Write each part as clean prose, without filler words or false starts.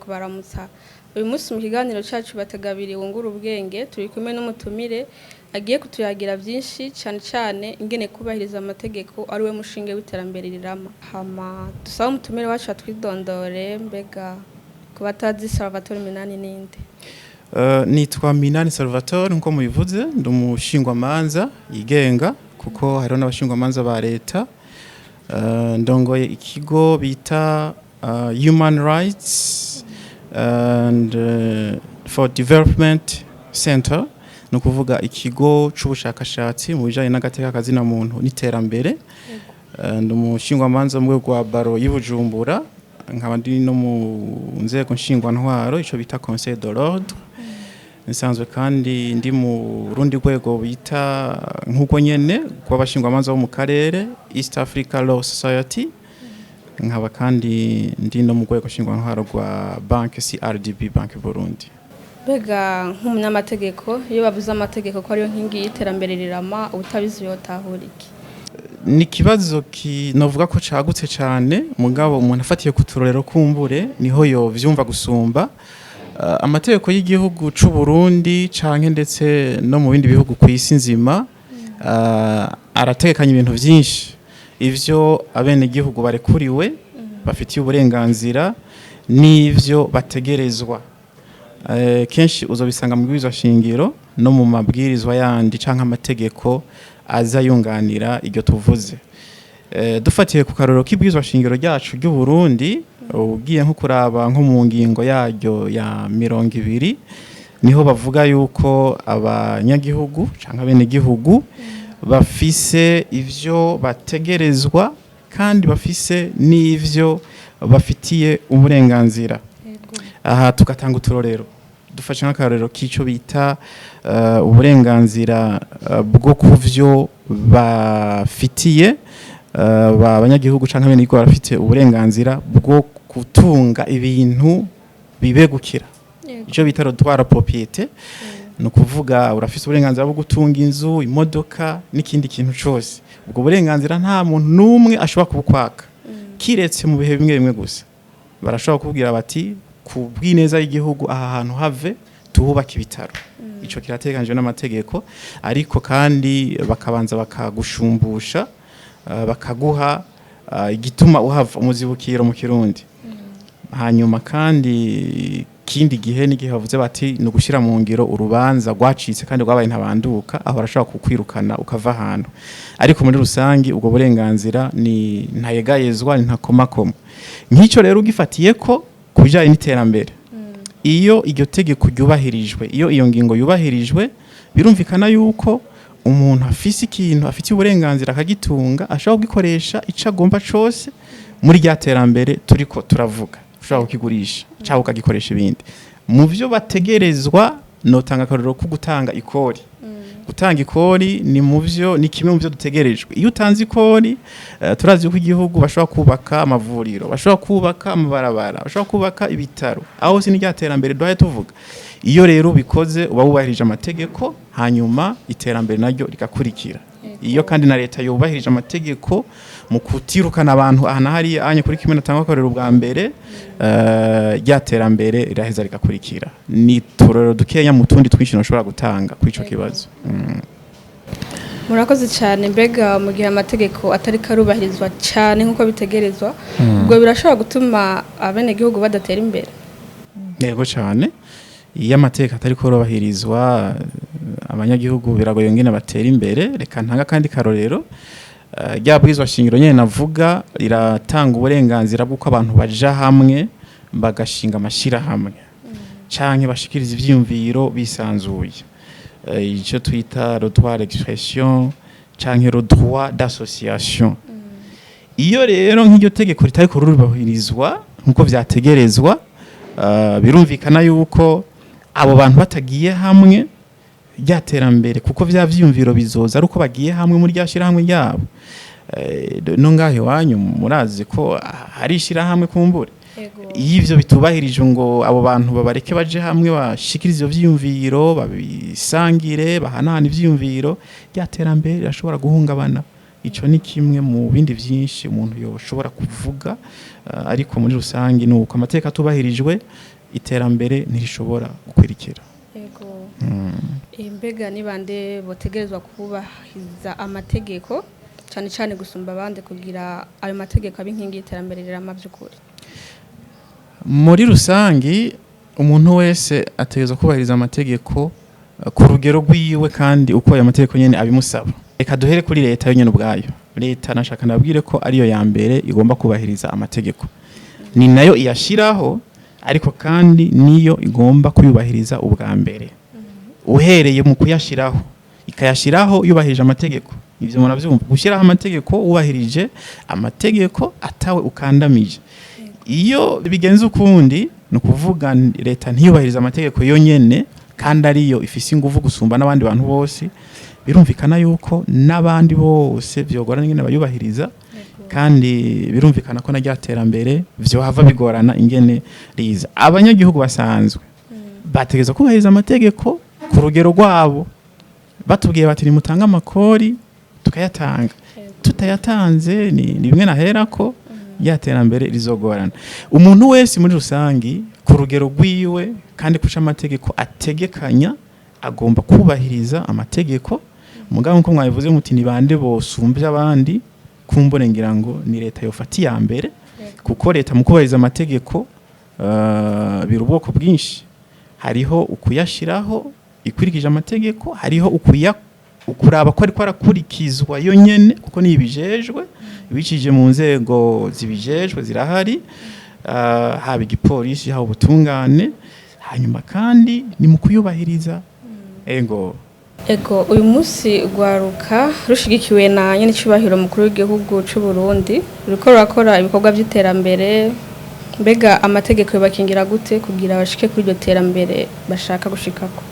kubaramutsa uyu munsi mu kiganiro cyacu bategabiri wungura ubwenge turi kumwe n'umutumire agiye kutuyagira byinshi cyane cyane ingene kubahiriza amategeko ari we mushinge w'iterambere rirama hama dusaba umutumire wacu atwidondore mbega kubatazi Salvator MINANI ninde nitwa Minani Salvator nko mubivuze ndi umushingwamanza yigenga kuko hariho n'abashingwamanza ba leta ndongoye ikigo bita Human Rights and for Development Center no kuvuga ikigo c'ubushakashatsi mu bijanye n'agateka kazina muntu n'iterambere ndi umushingwamanza mu rwa baro y'Ibujumbura nkaba ndi no mu nzego nshingwantwaro ico bita Conseil de l'Ordre nsanzwe kandi ndi mu rundi rwego bita nkuko nyene kw'abashingwamanza bo mu karere East Africa Law Society nkaba kandi ndi no mu rwego nshingwantwaro rwa banki CRDB Banki Burundi. Bega nk'umunyamategeko iyo bavuze amategeko ko ariyo nkingi y'iterambere rirama ubutabizi yotahura iki? Ni kibazo novuga ko cagutse cyane mugabo umuntu afatiye kuturorero kumbure niho yo vyumva gusumba. Amategeko y'igihugu c'u Burundi canke ndetse no mu bindi bihugu ku isi nzima arategekanya ibintu byinshi ivyo abene gihugu barekuriwe bafitiye uburenganzira n'ivyo bategerezwa kenshi uzobisanga mu bwirizwa shingiro no mu mabwirizwa yandi canke amategeko aza yunganira iryo tuvuze dufatiye ku karoro k'ibwirizwa shingiro ryacu ry'u Burundi ugiye nko kuraba nko mu ngingo yaryo ya 200 niho bavuga yuko abanyagihugu canke abene gihugu bafise ivyo bategerezwa kandi bafise n'ivyo bafitiye uburenganzira. Aha tugatanga uturorero dufashe nk'akarorero k'ico bita uburenganzira bwo kuvyo bafitiye abanyagihugu canke abene gihugu barafite uburenganzira bwo gutunga ibintu bibegukira ico bita droit propriété no kuvuga urafise uburenganzira bwo gutunga inzu imodoka n'ikindi kintu cyose ubwo burenganzira nta muntu numwe ashobora kubukwaka kiretse mu bihe bimwe bimwe gusa barashobora kubwira bati ku bw'ineza y'igihugu aha hantu have tuhubaka ibitaro ico kirateganijwe n'amategeko ariko kandi bakabanza bakagushumbusha bakaguha igituma uhava umuzibukiro mu Kirundi hanyuma kandi kindi gihe n'igihe bavuze bati no gushira mu ngiro urubanza rwacitse kandi rwabaye ntabanduka aho arashaka kukwirukana ukava ahantu ariko muri rusangi ubwo burenganzira ni ntayegayezwa ni ntakomakoma nk'icyo rero ugifatiye ko kujanye n'iterambere iyo iryo tegeko ryubahirijwe iyo ngingo yubahirijwe birumvikana yuko umuntu afise ikintu afite uburenganzira akagitunga ashobora kugikoresha ico agomba cose muri rya terambere turiko turavuga ushobora kukigurisha cyangwa ukagikoresha ibindi mu byo bategerezwa notanga akarorero ko gutanga ikori gutanga ikori ni kimwe mu byo dutegerejwe iyo utanze ikori turazi ko igihugu bashobora kubaka amavuriro bashobora kubaka amabarabara bashobora kubaka ibitaro aho si n'irya terambere duhaye tuvuga iyo rero bikoze uba wubahirije amategeko hanyuma iterambere naryo rikakurikira iyo kandi na leta yubahirije amategeko mu kutirukana abantu aha nahari anye kuri kimwe natanga korera ubwa mbere rya terambere iraheza rikakurikira ni turero dukenya mu tundi twinshi noshobora gutanga kuri ico kibazo. Murakoze cyane mbega mu gihe amategeko atari karubahirizwa cyane nkuko bitegerezwa ubwo birashobora gutuma abene gihugu badatera imbere. Yego cyane iyo amategeko atari kubahirizwa abanyagihugu biragoye ngene batera imbere reka ntanga kandi karorero ryabwizwa shingiro nyene navuga riratanga uburenganzira bw'uko abantu baja hamwe bagashinga amashira hamwe canke bashikiriza ivyiyumviro bisanzuye ico twita le droit d'expression canke le droit d'association iyo rero nk'iryo tegeko ritari kurubahirizwa nkuko vyategerezwa birumvikana yuko abo bantu batagiye hamwe ryaterambere kuko vya vyiyumviro bizoza ari uko bagiye hamwe muri ryashira hamwe ryabo no ngahe wanyu murazi ko hari shira hamwe kumbure ivyo bitubahirije ngo abo bantu babareke baje hamwe bashikiriza ivyo vyiyumviro babisangire bahanahana ivyiyumviro ryaterambere rashobora guhungabana ico ni kimwe mu bindi vyinshi umuntu yoshobora kuvuga ariko muri rusangi nuko amategeko atubahirijwe iterambere ntirishobora gukwirikira. Yego. Imbega ni bande botegerezwa kubahiriza amategeko cyane cyane gusumba abandi kugira ayo mategeko abinkingi iterambere rirama by'ukuri? Muri rusangi umuntu wese ategerezwa kubahiriza amategeko ku rugero rwiwe kandi uko ayo mategeko nyene abimusaba. Reka duhere kuri leta yo nyene ubwayo. Leta nashaka nabwire ko ariyo ya mbere igomba kubahiriza amategeko. Ni nayo iyashiraho ariko kandi niyo igomba kuyubahiriza ubwa mbere. Uhereye mu kuyashiraho ikayashiraho yubahirije amategeko. Ivyo muravyumva, gushiraho amategeko ubahirije amategeko atawe ukandamije. Iyo bigenze ukundi no kuvuga leta ntiyubahiriza amategeko yonyene kandi ariyo ifise ingufu gusumba n'abandi bantu bose, birumvikana yuko n'abandi bose vyogorana ingene bayubahiriza kandi birumvikana ko najya terambere vyo hava bigorana ingene riza. Abanyagihugu basanzwe bategeza kubahiriza amategeko ku rugero rwabo, batubwiye bati nimutanga amakori tukayatanga, tutayatanze ni bimwe naherako ya terambere rizogorana. Umuntu wese muri rusangi ku rugero rwiwe kandi kuca amategeko ategekanya agomba kubahiriza amategeko. Mugabo nko mwabivuze muti ni bande bosumbye abandi, kumbone ngira ngo ni leta yofati ya mbere kuko leta mu kubahiriza amategeko biri ubwoko bwinshi. Hariho ukuyashiraho ikwirikije amategeko, hariho ukuraba ko ariko arakurikizwa yonyene kuko ni ibijejwe bicije mu nzego zibijejwe zirahari, haba igipolisi haba ubutungane, hanyuma kandi ni mu kuyubahiriza. Ego uyu munsi rwaruka rushigikiwe na nyene cyubahiro mukuru w'igihugu cy'u Burundi ruriko rurakora ibikorwa by'iterambere. Mbega amategeko yobakingira gute kugira bashike kuri iryo terambere bashaka gushikako?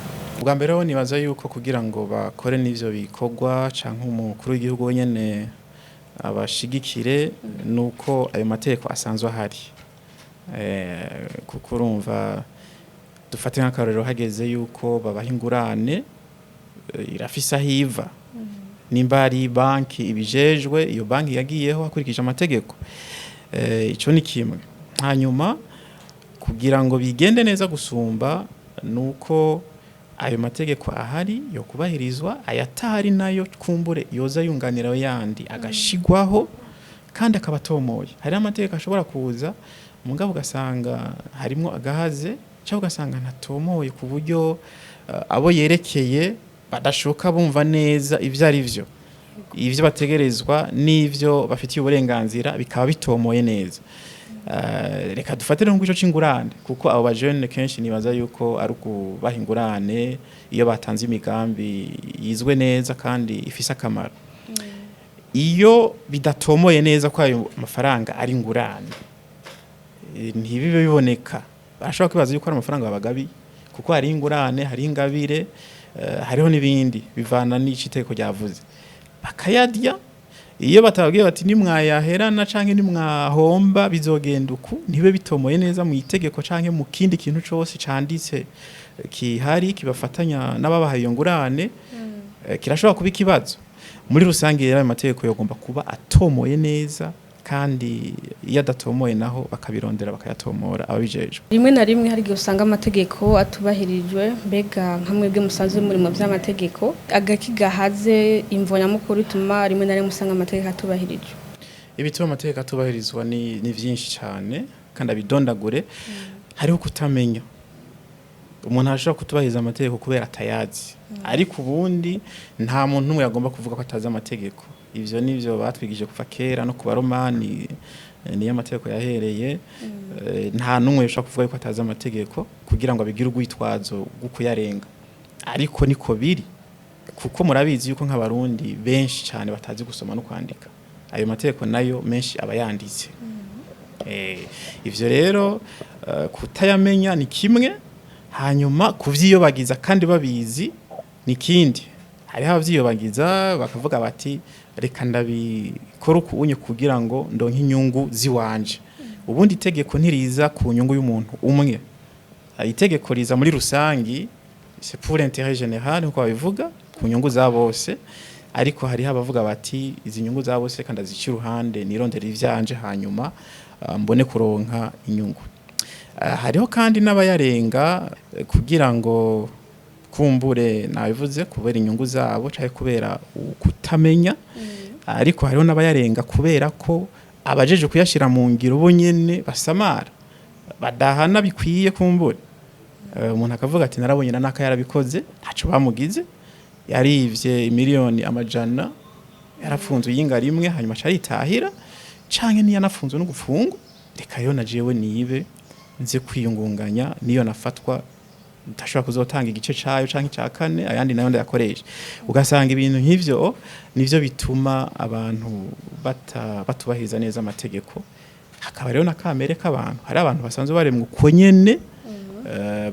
Ubwa mbere ho nibaza yuko kugira ngo bakore n'ivyo bikorwa canke umukuru w'igihugu wenyene abashigikire nuko ayo mategeko asanzwe ahari. Kuko urumva dufate nk'akarorero hageze yuko babaha ingurane irafisa hiva, nimba ari banki ibijejwe iyo banki yagiyeho hakurikije amategeko, ico ni kimwe. Hanyuma kugira ngo bigende neza gusumba nuko ayo mategeko ahari yo kubahirizwa, ayatari nayo kumbure yoza yunganira yandi agashigwaho kandi akabatomoye. Hari amategeko ashobora kuza mugabo ugasanga harimo agahaze cyangwa ugasanga ntatomoye ku buryo abo yerekeye badashoka bumva neza ivyo ari vyo, ivyo bategerezwa n'ivyo bafitiye uburenganzira bikaba bitomoye neza. Reka dufatire nk'ico c'ingurane kuko abo bajene kenshi nibaza yuko ari ukubaha ingurane iyo batanze imigambi yizwe neza kandi ifise akamaro. Iyo bidatomoye neza ko ayo mafaranga ari ingurane ntibibe biboneka, barashobora kwibaza yuko ari amafaranga babagabi kuko hari ingurane, hari ingabire, hariho n'ibindi bivana n'iciteko ryavuze bakayadya. Iyo batabwiye bati nimwayaherana canke nimwahomba bizogenda uku, ntibe bitomoye neza mu itegeko canke mu kindi kintu cose canditse kihari kibafatanya n'ababaha iyo ngurane, kirashobora kuba ikibazo. Muri rusange rero ayo mategeko yogomba kuba atomoye neza kandi iyo adatomoye naho bakabirondera bakayatomora ababijejwe. Rimwe na rimwe hari igihe usanga amategeko atubahirijwe. Mbega nka mwebwe musanzwe muri mu vy'amategeko agaki gahaze imvo nyamukuru ituma rimwe na rimwe usanga amategeko atubahirijwe? Ibituma amategeko atubahirizwa ni vyinshi cyane kandi abidondagure. Hariho kutamenya, umuntu ashobora kutubahiriza amategeko kubera atayazi, ariko ubundi nta muntu n'umwe yagomba kuvuga ko atazi amategeko. Ivyo nivyo batwigije kuva kera no ku baromani niyo amategeko yahereye. Nta numwe ushaka kuvuga ko atazi amategeko kugira ngo abigire urwitwazo gukuyarenga, ariko niko biri kuko murabizi yuko nk'abarundi benshi cyane batazi gusoma no kwandika. Ayo mategeko nayo menshi abayanditse. Ivyo rero kutayamenya ni kimwe, hanyuma kuvyiyobagiza kandi babizi ni kindi. Hari abavyiyobagiza bakavuga bati reka ndabikora ukunye kugira ngo ndonke inyungu ziwanje. Ubundi itegeko ntiriza ku nyungu y'umuntu umwe, itegeko riza muri rusangi, c'est pour l'intérêt général nko babivuga, ku nyungu za bose. ariko hari abavuga bati izi nyungu za bose kandi azica uruhande nirondera ivyanje hanyuma mbone kuronka inyungu. Hariho kandi n'abayarenga kugira ngo kumbure nabivuze kubera inyungu zabo cyangwa kubera kutamenya, ariko hariho n'abayarenga kubera ko abajeje kuyashira mu ngiro bo nyene basamara badahana bikwiye kumbure. Umuntu akavuga ati narabonye nanaka yarabikoze ntaco bamugize, yarivye miliyoni amajana yarafunzwe yinga rimwe hanyuma caritahira, canke niyo nafunzwe no gufungwa reka yo najewe nibe nze kwiyungunganya niyo nafatwa ndashobora kuzotanga igice cayo canke ca kane ayandi nayo ndayakoresha. Ugasanga ibintu nk'ivyo nivyo bituma abantu batubahiriza neza amategeko. Hakaba rero na kamere k'abantu, hari abantu basanzwe baremwe uko nyene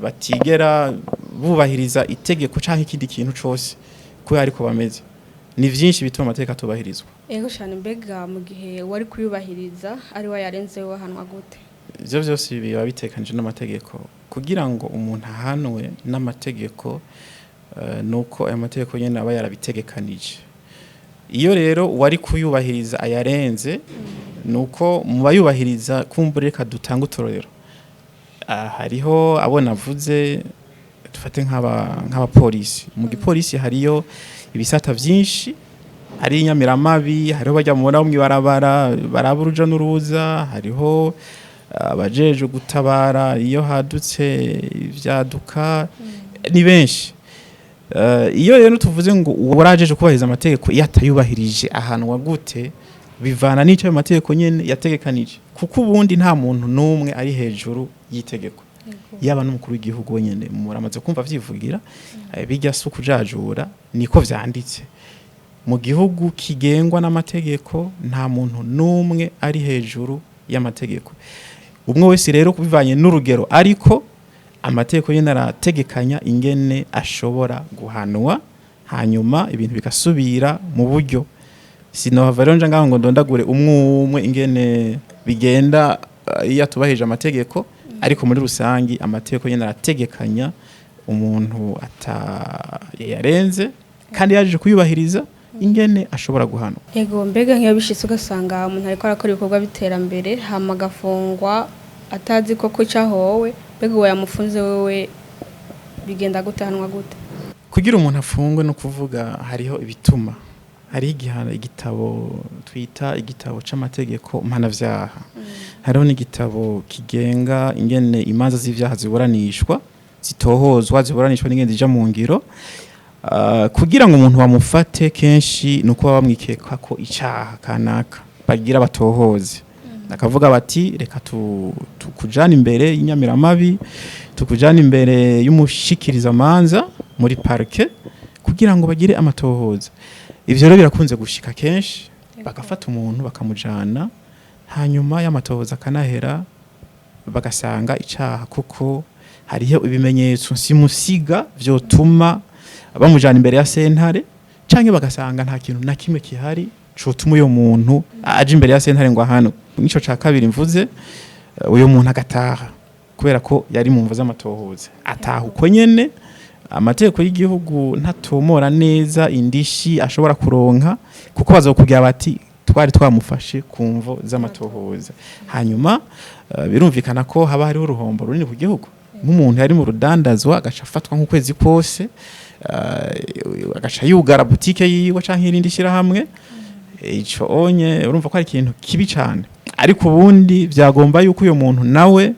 batigera bubahiriza itegeko canke ikindi kintu cose kubera ariko bameze. Ni vyinshi bituma amategeko atubahirizwa. Ego cyane, mbega mu gihe wari kuyubahiriza ari wa yarenzeho ahanwa gute? Ivyo vyose biba bitekanije n'amategeko. Kugira ngo umuntu ahanwe n'amategeko nuko ayo mategeko nyene aba yarabitegekanije. Iyo rero wari kuyubahiriza ayarenze nuko mu bayubahiriza kumbure reka dutanga utorero. Hariho abo navuze dufate nk'abapolisi. Mu gipolisi hariyo ibisata vyinshi, hari inyamiramabi, hariho bajya mu mubona barabara baraburuja n'uruza, hariho abajeje gutabara iyo hadutse ivyaduka, ni benshi. Iyo rero tuvuze ngo warajeje kubahiriza amategeko yatayubahirije ahantu wagute bivana n'ico ayo mategeko nyene yategekanije, kuko ubundi nta muntu numwe ari hejuru y'itegeko. Yaba n'umukuru w'igihugu wenyene muramaze kumva vyivugira, bijya suku jajura niko vyanditse. Mu gihugu kigengwa n'amategeko nta muntu numwe ari hejuru y'amategeko. Umwe wese rero kubivanye n'urugero, ariko amategeko nyene arategekanya ingene ashobora guhanwa hanyuma ibintu bigasubira mu buryo. Sinohava rero ngaho ngo ndondagure umwe ingene bigenda iyo atubahirije amategeko, ariko muri rusangi amategeko nyene arategekanya umuntu yarenze kandi yaje kuyubahiriza ingene ashobora guhanwa. Ego, mbega nk'iyo bishitse ugasanga umuntu ariko arakora ibikorwa biterambere hama agafungwa atazi koko cyahowe, mbega uwo yamufunze wewe bigenda gute, hanwa gute? Kugira umuntu afungwe no kuvuga hariho ibituma. Hari igitabo twita igitabo c'amategeko mpanavyaha. Hariho n'igitabo kigenga ingene imanza z'ivyaha ziburanishwa, zitohozwa, ziburanishwa n'ingene zija mu ngiro. Kugira ngo umuntu bamufate kenshi nuko baba bamwikeka ko icaha kanaka bagira batohoze. Akavuga bati reka tukujana imbere y'inyamiramabi, tukujana imbere y'umushikiriza manza muri parke kugira ngo bagire amatohoza. Ivyo rero birakunze gushika kenshi, bagafata umuntu bakamujana hanyuma y'amatohoza kanahera bagasanga icaha kuko hariho ibimenyetso simusiga vyotuma bamujana imbere ya sentare, canke bagasanga nta kintu na kimwe kihari cotuma uyo muntu aje imbere ya sentare ngo hano. Nico ca kabiri mvuze, uyo muntu agataha kubera ko yari mu mvo z'amatohoza. Ataha uko nyene, amategeko y'igihugu ntatomora neza indishi ashobora kuronka kuko bazokubwira bati twari twamufashe ku mvo z'amatohoza. Hanyuma birumvikana ko haba hariho uruhombo runini ku gihugu. Nk'umuntu yari mu rudandazwa agaca afatwa nk'ukwezi kose, agaca yugara butike yiwe canke irindi shirahamwe, ico onye urumva ko ari ikintu kibi cane. Ariko ubundi vyagomba yuko uyo muntu nawe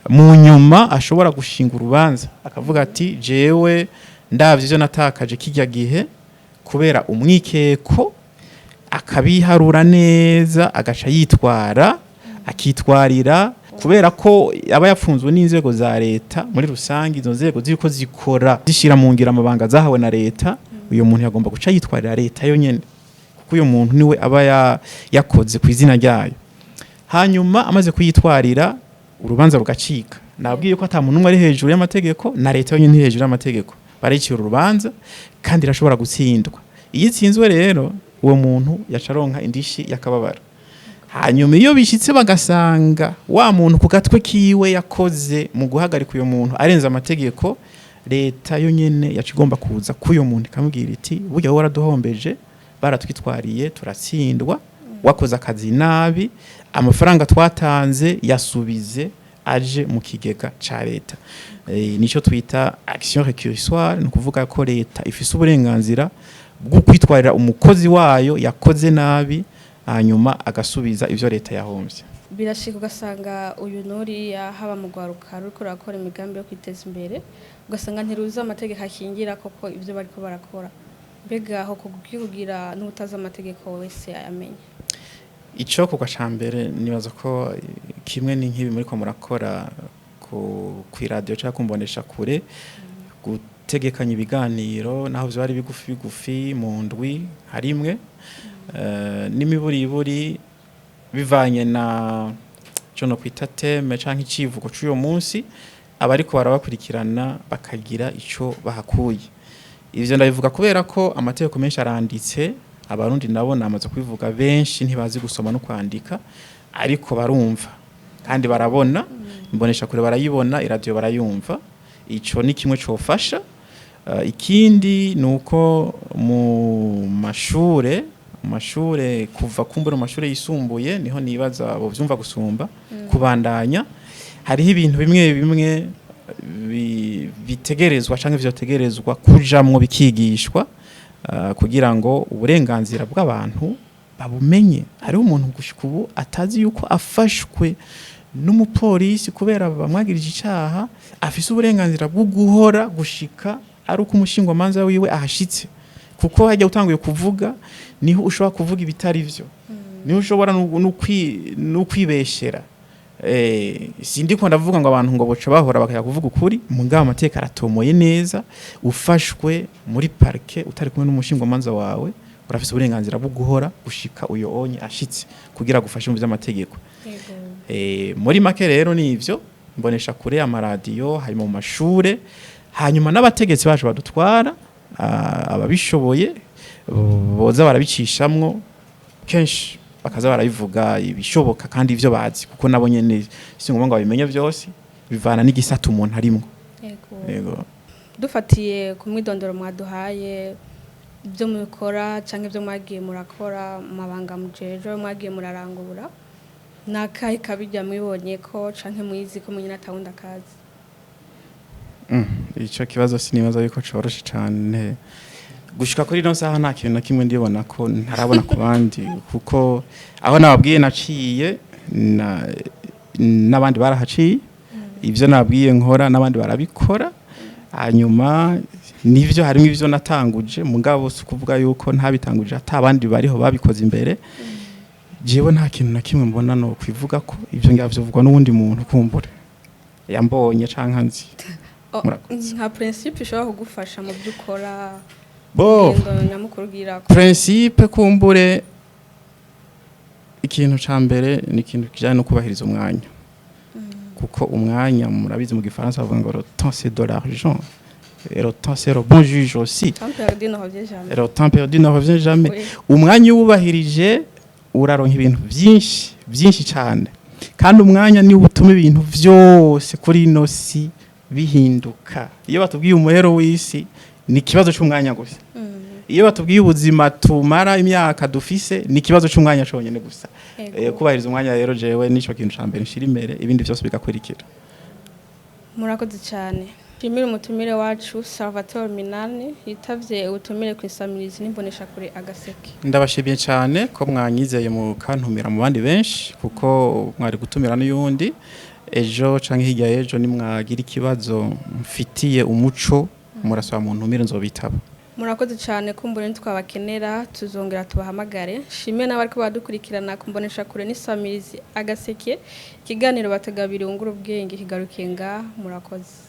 mu nyuma ashobora gushinga urubanza akavuga ati jewe ndavye ivyo natakaje kijya gihe kubera umwikeko, akabiharura neza agaca yitwara akitwarira, kubera ko aba yapfunzwe n'inzego za leta muri rusangi. Izo nzego ziriko zikora zishira mu ngira amabanga zahawe na leta, uyo muntu yagomba guca yitwarira leta yo nyene kuko uyo muntu niwe aba yakoze ku izina ryayo. Hanyuma amaze kuyitwarira urubanza rugacika. Nabwiye ko ata muntu umwe ari hejuru y'amategeko, na leta yo nyene hejuru y'amategeko. Baricira urubanza kandi rashobora gutsindwa. Iyo itsinzwe rero uwo muntu yacaronka indishi yakababara. Hanyuma iyo bishitse bagasanga wa muntu ku gatwe kiwe yakoze mu guhagarika uyo muntu arenza amategeko, leta yo nyene yacigomba kuza kuyo muntu ikamubwira iti burya waraduhombeje baratwitwariye turatsindwa wakoze akazi nabi amafaranga twatanze yasubize aje mu kigega ca leta nico twita action récursoire no kuvuga ko leta ifise uburenganzira bwo kwitwarira umukozi wayo yakoze nabi hanyuma agasubiza ivyo leta yahomvye. Birashika ugasanga uyu nuri haba mu gwaruka ruriko rakora imigambi yo kwiteza imbere ugasanga ntiruza amategeko akingira koko ivyo bariko barakora mbega aho kugira n'utaza amategeko wese ayamenye. Ico kugwa cambere nibaza ko kimwe ni nkibi muri ko murakora ku radio cyangwa kumbonesha kure gutegekanya ibiganiro naho byo bari bigufi mu ndwi harimwe n'imiburiburi bivanye na cyo no kwita teme canke icivugo cy'uyo munsi abariko barabakurikirana bakagira ico bahakuye. Ivyo ndabivuga kubera ko amategeko menshi aranditse abarundi nabo namaze kubivuga benshi ntibazi gusoma no kwandika ariko barumva kandi barabona imbonesha kure barayibona iradio barayumva ico ni kimwe cofasha. Ikindi nuko mu mashure kuva kumbura mu mashure yisumbuye niho nibaza abo vyumva gusumba kubandanya hariho ibintu bimwe bitegerezwa canke vyotegerezwa kujamwo bikigishwa kugira ngo uburenganzira bw'abantu babumenye. Hariho umuntu gushika ubu atazi yuko afashwe n'umupolisi kubera bamwagirije icaha afise uburenganzira bwo guhora gushika ari uko umushingwamanza wiwe ahashitse kuko hajya utanguye kuvuga niho ushobora kuvuga ibitari vyo niho ushobora no kwibeshera. Sindi ko ndavuga ngo abantu ngo boca bahora bakaya kuvuga ukuri mugabo amateka aratomoye neza ufashwe muri parke utari kumwe n'umushingwamanza wawe urafise uburenganzira bwo guhora gushika uyo onye ashitse kugira gufasha mu by'amategeko. Muri make rero nivyo mbonesha kure amaradiyo harimo mu mashure hanyuma n'abategetsi bacu badutwara ababishoboye boza barabicishamwo kenshi bakaza barabivuga ibishoboka kandi ivyo bazi kuko nabo nyene singombwa ngo babimenye vyose bivana n'igisata umuntu arimwo. Yego dufatiye ku mwidondoro mwaduhaye ibyo mukora canke ibyo mwagiye murakora mabanga mujeje mwagiye murarangura nakahe kabijya mwibonye ko canke muyizi ko munyina tawunda kazi. Ico kibazo sinibaza yuko coroshe cyane gushika kuri no saha nta kintu na kimwe ndibona ko ntarabona ku bandi kuko aho nababwiye naciye n'abandi barahaciye ivyo nabwiye nkora n'abandi barabikora hanyuma nivyo harimo ivyo natanguje mugabo kuvuga yuko ntabitanguje atabandi bariho babikoze imbere jewe nta kintu na kimwe mbona no kwivuga ko ivyo ngavyo vugwa n'uwundi muntu kumbure yambonye canka nzi. Nka principe ishobora kugufasha mu byukora bo principe kumbure ikintu ca mbere ni ikintu kijanye no kubahiriza umwanya kuko umwanya murabizi mu gifaransa bavuga ngo le temps c'est de l'argent et le temps c'est le bon juge aussi. Le temps perdu ne revient jamais. Umwanya ubahirije uraronka ibintu byinshi cyane kandi umwanya ni ubutuma ibintu vyose kuri inosi bihinduka. Iyo batubwiye umuhero w'isi ni kibazo cy'umwanya gusa. Iyo batubwiye ubuzima tumara imyaka dufise ni kibazo cy'umwanya cyonyene gusa. Kubahiriza umwanya rero jewe nico kintu cyambere nshira imbere ibindi byose bigakurikira. Murakoze cyane. Shimira umutumire wacu Salvator MINANI yitavye ubutumire ku isamirizi n'imbonesha kure Agaseke. Ndabashimiye cyane ko mwanyizeye mu kantumira mu bandi benshi kuko mwari gutumira n'uyundi ejo canke hirya ejo nimwagira ikibazo mfitiye umuco murasaba mu ntumire nzobitaba. Murakoze cyane kumbure ntitwabakenera tuzongera tubahamagare. Shimye n'abariko badukurikirana kumbonesha kure n'isamirizi Agaseke ikiganiro bategabiri wungura ubwenge kigarukiye nga murakoze.